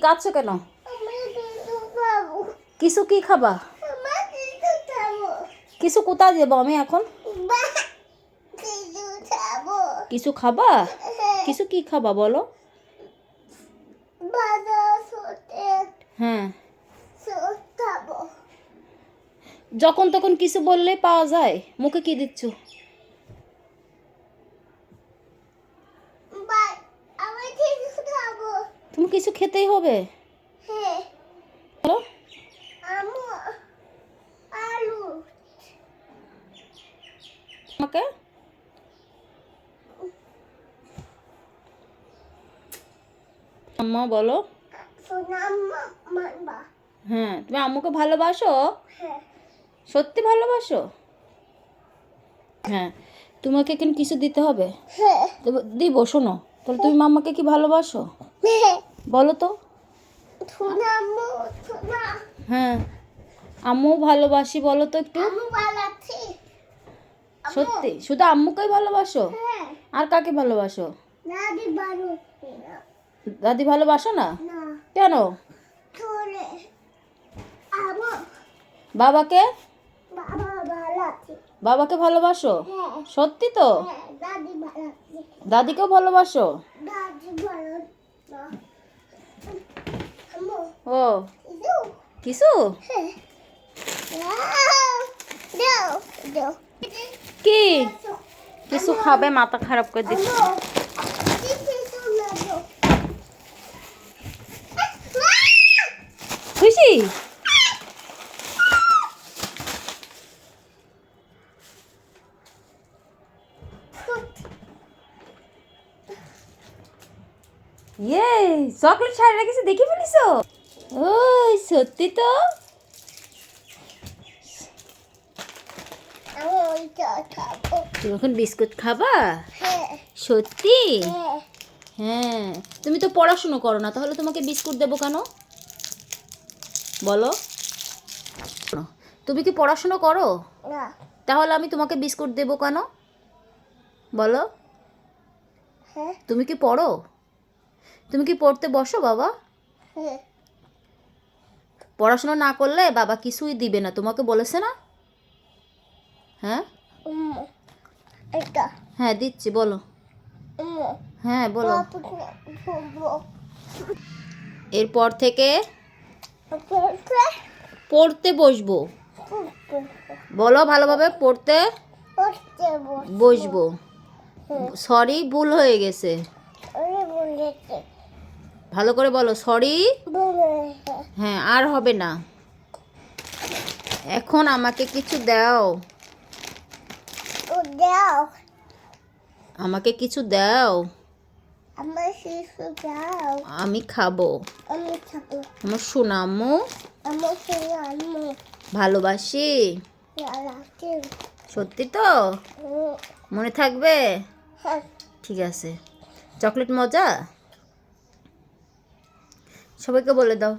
কাঁদছো কেন? কিছু কি খাবা? কিছু কোথায় দেবো আমি এখন? কিছু খাবা? কিছু কি খাবা বলো? হ্যাঁ, যখন তখন কিছু বললে পাওয়া যায়, মুখে কি দিচ্ছ? তুমি কিছু খেতেই হবে। বলো। আমাকে আম্মা বলো। হ্যাঁ, তুমি আম্মুকে ভালোবাসো? সত্যি ভালোবাসো? হ্যাঁ, তোমাকে কিন্তু কিছু দিতে হবে। দিব, শোনো। তাহলে তুমি মাম্মাকে কি ভালোবাসো বলো তো? হ্যাঁ, আম্মু ভালোবাসি বলো তো একটু। সত্যি শুধু আম্মুকেই ভালোবাসো? আর কাকে ভালোবাসো? দাদি ভালোবাসো না? কেন? বাবাকে? বাবাকে ভালোবাসো? সত্যি তো? দাদিকেও ভালোবাসো? ও কিছু কি কিছু খাবে? মাথা খারাপ করে দিচ্ছে। খুশি? ইয়ে, চকলেট ছাড়া রেখেছে, দেখে ফেলিছো? ওই সত্যি তো? তুমি এখন বিস্কুট খাবা? সত্যি? হ্যাঁ, তুমি তো পড়াশুনো করো না, তাহলে তোমাকে বিস্কুট দেবো কেন বলো? তুমি কি পড়াশুনো করো? তাহলে আমি তোমাকে বিস্কুট দেবো কেন বলো? তুমি কি পড়ো? তুমি কি পড়তে বসো বাবা? পড়াশোনা না করলে বাবা কিছুই দিবে না, তোমাকে বলেছে না? হ্যাঁ হ্যাঁ, দিচ্ছি, বলো। হ্যাঁ বলো। এরপর থেকে পড়তে বসবো বলো, ভালোভাবে পড়তে বসবো। সরি, ভুল হয়ে গেছে। ভালো করে বলো, সরি। হ্যাঁ, আর হবে না। এখন আমাকে কিছু দাও। আমাকে কিছু দাও। আমি খাবো। আমার সোনামু ভালোবাসি। সত্যি তো? মনে থাকবে? ঠিক আছে। চকলেট মজা? সবাইকে বলে দাও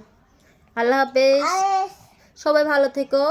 আল্লাহ হাফেজ, সবাই ভালো থেকো।